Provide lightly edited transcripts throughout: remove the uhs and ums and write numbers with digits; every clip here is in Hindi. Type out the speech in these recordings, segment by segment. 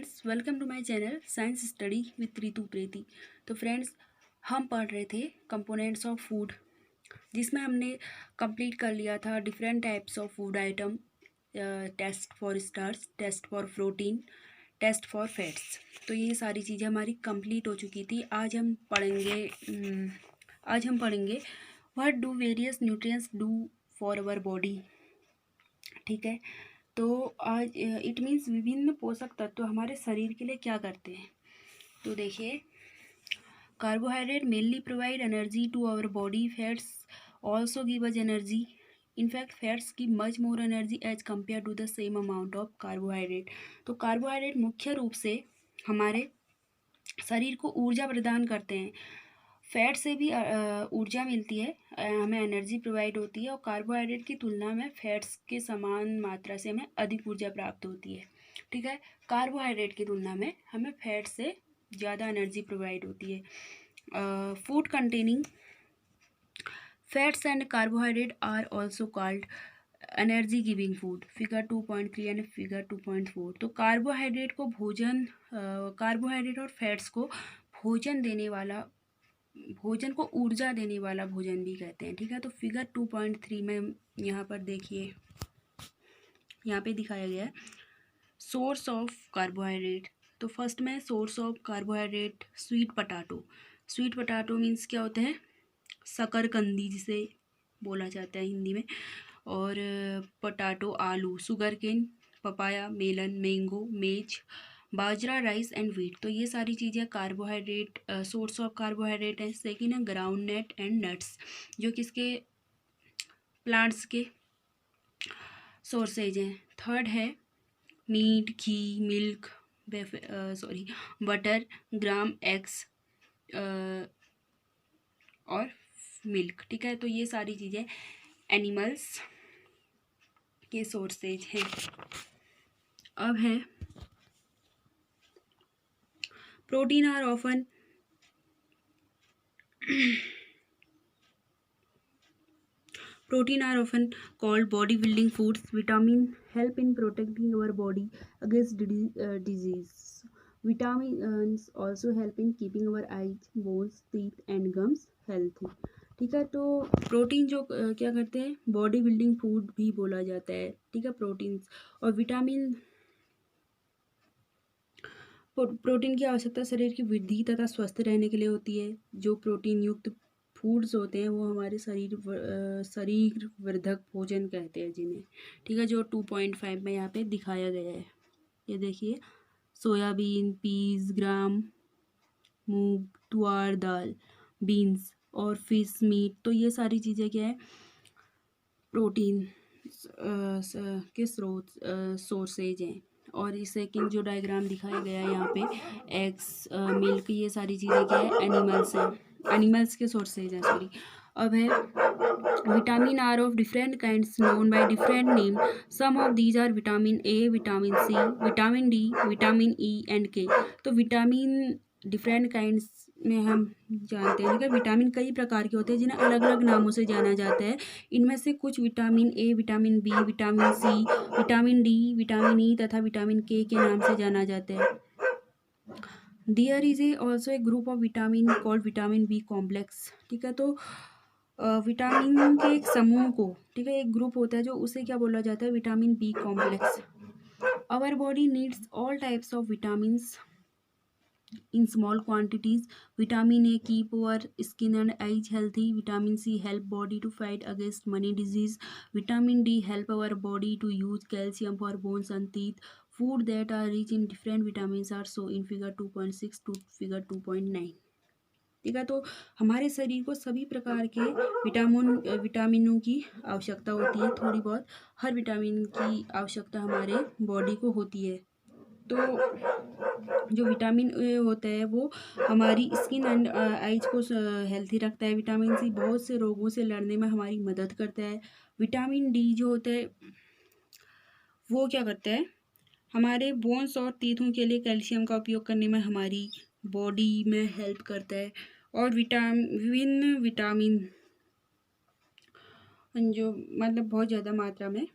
Friends, welcome to my channel science study with Ritu Preeti. तो फ्रेंड्स, हम पढ़ रहे थे कंपोनेंट्स ऑफ फूड, जिसमें हमने कंप्लीट कर लिया था different types of food item, test for starch, test for protein, test for fats. तो ये सारी चीज़ें हमारी कंप्लीट हो चुकी थी। आज हम पढ़ेंगे what do various nutrients do for our body. ठीक है, तो आज इट मीन्स विभिन्न पोषक तत्व हमारे शरीर के लिए क्या करते हैं। तो देखिए, carbohydrate mainly provide energy to our body, fats also give us energy. In fact fats give much more energy as compare to the same amount of carbohydrate. तो कार्बोहाइड्रेट मुख्य रूप से हमारे शरीर को ऊर्जा प्रदान करते हैं। फैट से भी ऊर्जा मिलती है, हमें एनर्जी प्रोवाइड होती है, और कार्बोहाइड्रेट की तुलना में फैट्स के समान मात्रा से हमें अधिक ऊर्जा प्राप्त होती है। ठीक है, कार्बोहाइड्रेट की तुलना में हमें फैट से ज़्यादा एनर्जी प्रोवाइड होती है। Food containing fats and carbohydrate are also called energy giving food, figure 2.3 and figure 2.4। तो कार्बोहाइड्रेट और फैट्स को भोजन को ऊर्जा देने वाला भोजन भी कहते हैं। ठीक है, तो फिगर 2.3 में यहाँ पर देखिए, यहाँ पे दिखाया गया है सोर्स ऑफ कार्बोहाइड्रेट। तो फर्स्ट में source of carbohydrate sweet potato. Sweet potato means क्या होते हैं? शकरकंदी जिसे बोला जाता है हिंदी में, और पटाटो आलू, sugar cane, papaya, melon, mango, maize, बाजरा, राइस एंड व्हीट। तो ये सारी चीज़ें कार्बोहाइड्रेट, सोर्स ऑफ कार्बोहाइड्रेट है। सेकेंड है ग्राउंड नट एंड नट्स, जो किसके, प्लांट्स के सोर्सेज हैं। थर्ड है मीट, घी, मिल्क, बटर, ग्राम, एग्स और मिल्क। ठीक है, तो ये सारी चीज़ें एनिमल्स के सोर्सेज हैं। अब है protein are often called body building foods. Vitamin help in protecting our body against disease. Vitamins also help in keeping our eyes, bones, teeth and gums healthy. ठीक है, तो प्रोटीन जो क्या करते हैं, बॉडी बिल्डिंग फूड भी बोला जाता है। ठीक है, प्रोटीन्स और प्रोटीन की आवश्यकता शरीर की वृद्धि तथा स्वस्थ रहने के लिए होती है। जो प्रोटीन युक्त फूड्स होते हैं वो हमारे शरीर वर्धक भोजन कहते हैं जिन्हें। ठीक है, जो 2.5 में यहाँ पे दिखाया गया है। ये देखिए, सोयाबीन, पीस, ग्राम, मूंग, तुअर दाल, बीन्स और फिश मीट। तो ये सारी चीज़ें क्या है, प्रोटीन के सोर्सेज हैं। और इस सेकंड जो डायग्राम दिखाया गया है यहाँ पे, एग्स, मिल्क, ये सारी चीज़ें क्या है, एनिमल्स हैं, एनिमल्स के सोर्सेज हैं, सॉरी। अब है vitamin are of different kinds known by different name. Some of these are vitamin A, vitamin C, vitamin D, vitamin E and K. तो विटामिन डिफरेंट काइंड्स में हम जानते हैं कि विटामिन कई प्रकार के होते हैं जिन्हें अलग अलग नामों से जाना जाता है। इनमें से कुछ vitamin A, vitamin B, vitamin C, vitamin D, vitamin E तथा विटामिन के नाम से जाना जाता है। There is also a group of vitamin called vitamin B complex. ठीक है, तो विटामिन के एक समूह को, ठीक है, एक ग्रुप होता है जो उसे क्या बोला जाता है, vitamin B complex. Our body needs all types of vitamins in small quantities. Vitamin A keep our skin and eyes healthy. Vitamin C help body to fight against many disease. Vitamin D help our body to use calcium for bones and teeth. Food that are rich in different vitamins are shown in figure 2.6 to figure 2.9. ठीक है, तो हमारे शरीर को सभी प्रकार के विटामिनों की आवश्यकता होती है। थोड़ी बहुत हर विटामिन की आवश्यकता हमारे बॉडी को होती है। तो जो विटामिन ए होता है वो हमारी स्किन एंड आइज को हेल्थी रखता है। विटामिन सी बहुत से रोगों से लड़ने में हमारी मदद करता है। विटामिन डी जो होता है वो क्या करता है, हमारे बोन्स और टीथों के लिए कैल्शियम का उपयोग करने में हमारी बॉडी में हेल्प करता है। और विभिन्न विटामिन जो मतलब बहुत ज़्यादा मात्रा में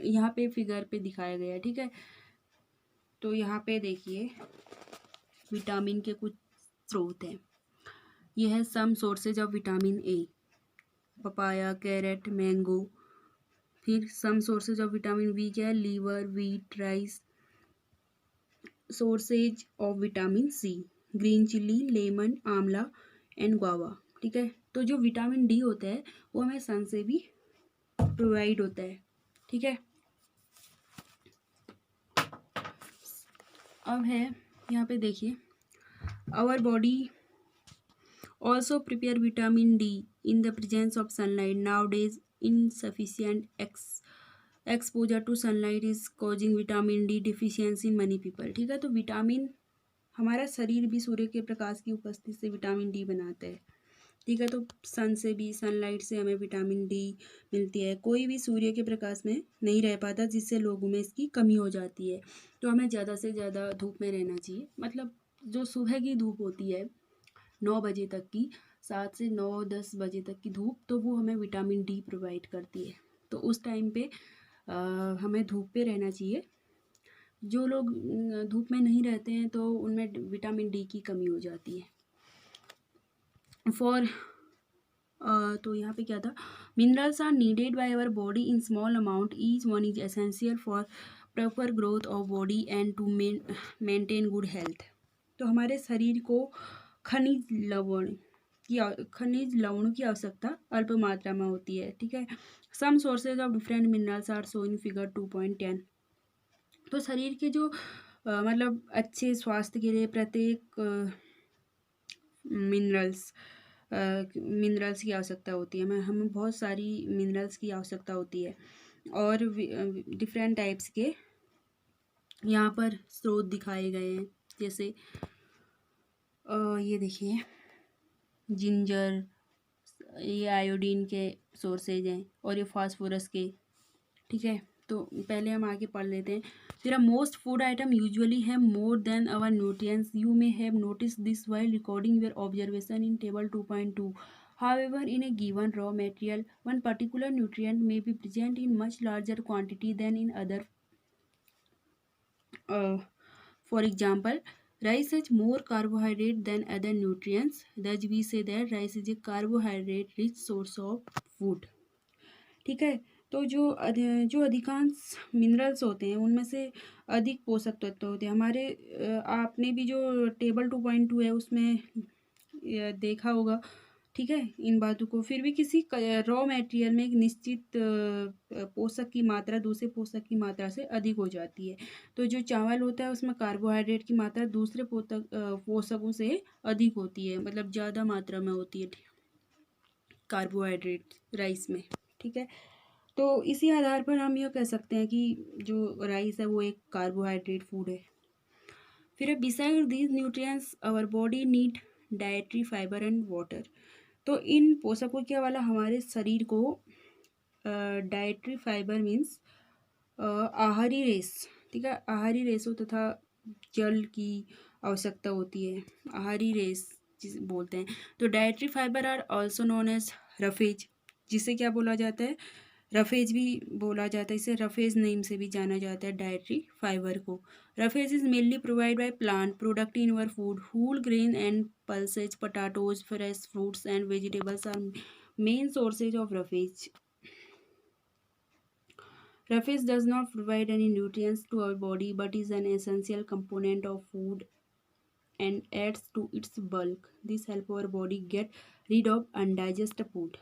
यहाँ पे फिगर पे दिखाया गया है। ठीक है, तो यहाँ पे देखिए विटामिन के कुछ स्रोत हैं। ये है some sources of vitamin A, papaya, carrot, mango. फिर some sources of vitamin B क्या है, liver, wheat, rice. Sources of vitamin C, green chilli, lemon, amla and guava. ठीक है, तो जो विटामिन डी होता है वो हमें सन से भी प्रोवाइड होता है। ठीक है, अब है यहाँ पे देखिए, our body also prepare vitamin D in the presence of sunlight. Nowadays insufficient exposure to sunlight is causing vitamin D deficiency in many people। ठीक है, तो विटामिन, हमारा शरीर भी सूर्य के प्रकाश की उपस्थिति से विटामिन डी बनाता है। ठीक है, तो सन से भी, सनलाइट से हमें विटामिन डी मिलती है। कोई भी सूर्य के प्रकाश में नहीं रह पाता, जिससे लोगों में इसकी कमी हो जाती है। तो हमें ज़्यादा से ज़्यादा धूप में रहना चाहिए। मतलब जो सुबह की धूप होती है 9 बजे तक की, 7 से 9-10 बजे तक की धूप, तो वो हमें विटामिन डी प्रोवाइड करती है। तो उस टाइम पे हमें धूप पे रहना चाहिए। जो लोग धूप में नहीं रहते हैं तो उनमें विटामिन डी की कमी हो जाती है। फॉर तो यहाँ पे क्या था, minerals are needed by our body in small amount, each one is essential for proper growth of body and to maintain good health. तो हमारे शरीर को खनिज लवणों की आवश्यकता अल्प मात्रा में होती है। ठीक है, some sources of different minerals are show in figure 2.10। तो शरीर के जो मतलब अच्छे स्वास्थ्य के लिए प्रत्येक मिनरल्स की आवश्यकता होती है। हमें बहुत सारी मिनरल्स की आवश्यकता होती है, और डिफरेंट टाइप्स के यहाँ पर स्रोत दिखाए गए हैं। जैसे ये देखिए जिंजर, ये आयोडीन के सोर्सेज हैं, और ये फास्फोरस के। ठीक है, तो पहले हम आगे पढ़ लेते हैं। There are most food items usually have more than our nutrients. You may have noticed this while recording your observation in table 2.2. However, in a given raw material, one particular nutrient may be present in much larger quantity than in other. For example, rice has more carbohydrate than other nutrients. Thus, we say that rice is a carbohydrate-rich source of food. ठीक है, तो जो अधिकांश मिनरल्स होते हैं उनमें से अधिक पोषक तत्व होते हैं हमारे। आपने भी जो टेबल 2.2 है उसमें देखा होगा। ठीक है, इन बातों को। फिर भी किसी रॉ मटेरियल में एक निश्चित पोषक की मात्रा दूसरे पोषक की मात्रा से अधिक हो जाती है। तो जो चावल होता है उसमें कार्बोहाइड्रेट की मात्रा दूसरे पोषकों से अधिक होती है, मतलब ज़्यादा मात्रा में होती है कार्बोहाइड्रेट राइस में। ठीक है, तो इसी आधार पर हम यह कह सकते हैं कि जो राइस है वो एक कार्बोहाइड्रेट फूड है। फिर beside these nutrients our body need dietary fibre and water. तो इन पोषकों के अलावा हमारे शरीर को डाइटरी फाइबर मीन्स आहारी रेस, ठीक है, आहारी रेशों तथा जल की आवश्यकता होती है। आहारी रेस जिसे बोलते हैं। तो dietary fibre are also known as roughage, जिसे क्या बोला जाता है, रफेज भी बोला जाता है। इसे रफेज नेम से भी जाना जाता है डाइटरी फाइबर को। Roughage is mainly provide by plant product in our food, whole grain and pulses, potatoes, fresh fruits and vegetables are main sources of roughage. Roughage does not provide any nutrients to our body but is an essential component of food and adds to its bulk. This helps our body get rid of undigested food.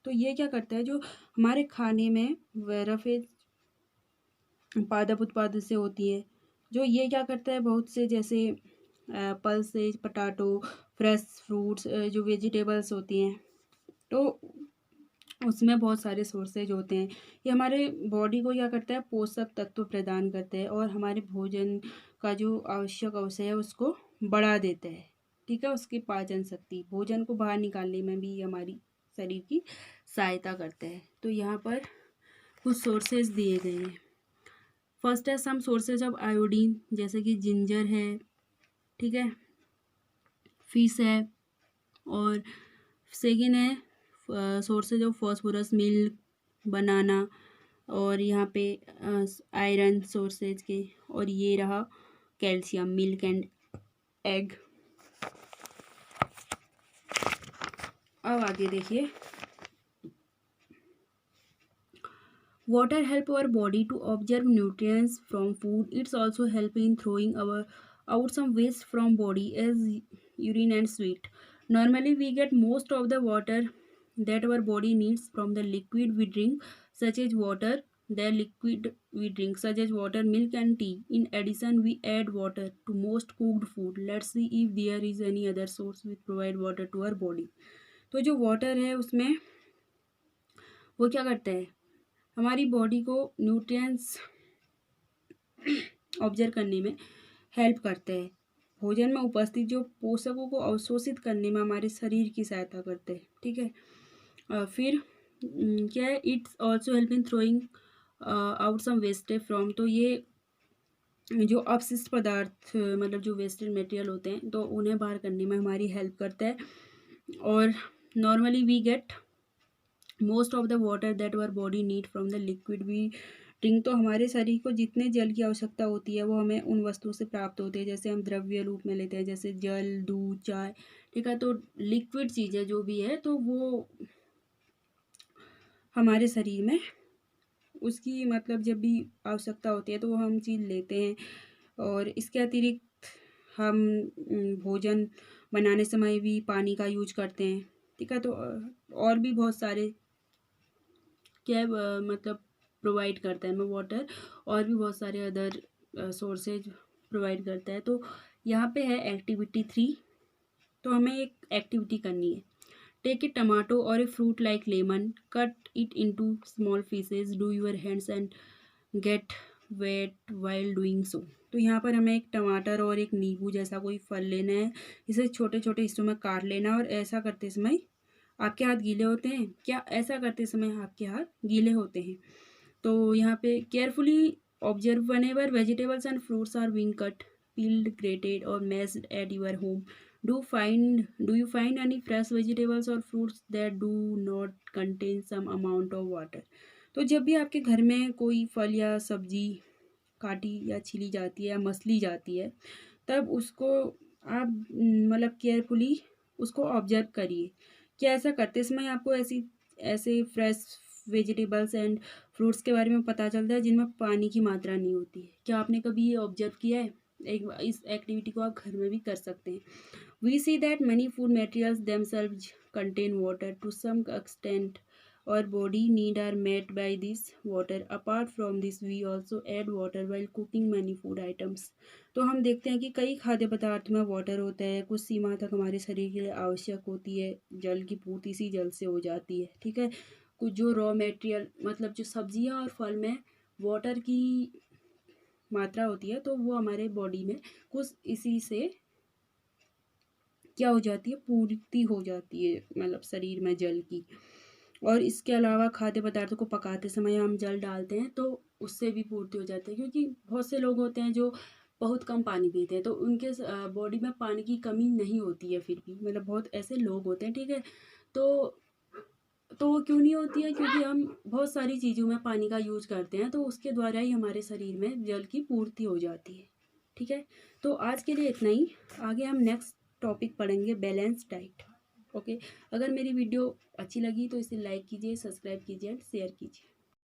तो ये क्या करता है, जो हमारे खाने में रफेज पादप उत्पाद से होती है, जो ये क्या करता है, बहुत से जैसे पल्सेज, पोटैटो, फ्रेश फ्रूट्स, जो वेजिटेबल्स होती हैं, तो उसमें बहुत सारे सोर्सेज होते हैं। ये हमारे बॉडी को क्या करता है, पोषक तत्व प्रदान करते हैं और हमारे भोजन का जो आवश्यक अवशय है उसको बढ़ा देते हैं। ठीक है, उसकी पाचन शक्ति, भोजन को बाहर निकालने में भी हमारी शरीर की सहायता करते हैं। तो यहाँ पर कुछ सोर्सेज दिए गए हैं। फर्स्ट है सम सोर्सेज ऑफ आयोडीन, जैसे कि जिंजर है, ठीक है, फिश है, और सेकेंड है सोर्सेज ऑफ फॉस्फोरस, मिल्क, बनाना, और यहाँ पे आयरन सोर्सेज के, और ये रहा कैल्शियम, मिल्क एंड एग। अब आगे देखिए, water help our body to absorb nutrients from food. It's also help in throwing out some waste from body as urine and sweat. Normally we get most of the water that our body needs from the liquid we drink, such as water. The liquid we drink, such as water, milk and tea. In addition, we add water to most cooked food. Let's see if there is any other source which provide water to our body. तो जो वाटर है उसमें वो क्या करता है, हमारी बॉडी को न्यूट्रिएंट्स ऑब्जर्व करने में हेल्प करते हैं। भोजन में उपस्थित जो पोषकों को अवशोषित करने में हमारे शरीर की सहायता करते हैं। ठीक है, फिर क्या है, it's also help in throwing out some wastage from. तो ये जो अपशिष्ट पदार्थ मतलब जो वेस्टेज मटेरियल होते हैं तो उन्हें बाहर करने में हमारी हेल्प करता है। और normally we get most of the water that our body need from the liquid we drink. तो हमारे शरीर को जितने जल की आवश्यकता होती है वो हमें उन वस्तुओं से प्राप्त होती है, जैसे हम द्रव्य रूप में लेते हैं, जैसे जल, दूध, चाय। ठीक है, तो लिक्विड चीज़ें जो भी है तो वो हमारे शरीर में उसकी मतलब जब भी आवश्यकता होती है तो वो हम चीज़ लेते हैं। और इसके अतिरिक्त हम भोजन बनाने समय भी पानी का यूज करते हैं। ठीक है, तो और भी बहुत सारे क्या मतलब प्रोवाइड करता है हमें वाटर, और भी बहुत सारे अदर सोर्सेज प्रोवाइड करता है। तो यहाँ पे है एक्टिविटी 3। तो हमें एक एक्टिविटी करनी है। टेक ए टमाटो और a fruit like lemon, cut it into small pieces, do your hands and get wet while doing so. तो यहाँ पर हमें एक टमाटर और एक नींबू जैसा कोई फल लेना है, इसे छोटे छोटे हिस्सों में काट लेना। और ऐसा करते समय आपके हाथ गीले होते हैं क्या? ऐसा करते समय आपके हाथ गीले होते हैं। तो यहाँ पे carefully observe whenever vegetables and fruits are being cut, peeled, grated और mashed at your home, do you find any fresh vegetables or fruits that do not contain some amount of water? तो जब भी आपके घर में कोई फल या सब्जी काटी या छीली जाती है या मसली जाती है, तब उसको आप मतलब केयरफुली उसको ऑब्जर्व करिए। क्या ऐसा करते समय आपको ऐसे फ्रेश वेजिटेबल्स एंड फ्रूट्स के बारे में पता चलता है जिनमें पानी की मात्रा नहीं होती है? क्या आपने कभी ये ऑब्जर्व किया है? एक इस एक्टिविटी को आप घर में भी कर सकते हैं। We see that many food materials themselves contain water to some extent. Our body need are met by this water. Apart from this, we also add water while cooking many food items. तो हम देखते हैं कि कई खाद्य पदार्थ में वाटर होता है, कुछ सीमा तक हमारे शरीर के लिए आवश्यक होती है, जल की पूर्ति इसी जल से हो जाती है। ठीक है, कुछ जो रॉ मटेरियल मतलब जो सब्जियां और फल में वाटर की मात्रा होती है तो वो हमारे बॉडी में कुछ इसी से क्या हो जाती है, पूर्ति हो जाती है मतलब शरीर में जल की। और इसके अलावा खाद्य पदार्थों को पकाते समय हम जल डालते हैं तो उससे भी पूर्ति हो जाती है, क्योंकि बहुत से लोग होते हैं जो बहुत कम पानी पीते हैं तो उनके बॉडी में पानी की कमी नहीं होती है, फिर भी मतलब बहुत ऐसे लोग होते हैं। ठीक है, तो वो क्यों नहीं होती है? क्योंकि हम बहुत सारी चीज़ों में पानी का यूज करते हैं तो उसके द्वारा ही हमारे शरीर में जल की पूर्ति हो जाती है। ठीक है, तो आज के लिए इतना ही। आगे हम नेक्स्ट टॉपिक पढ़ेंगे बैलेंस डाइट। ओके, अगर मेरी वीडियो अच्छी लगी तो इसे लाइक कीजिए, सब्सक्राइब कीजिए एंड शेयर कीजिए।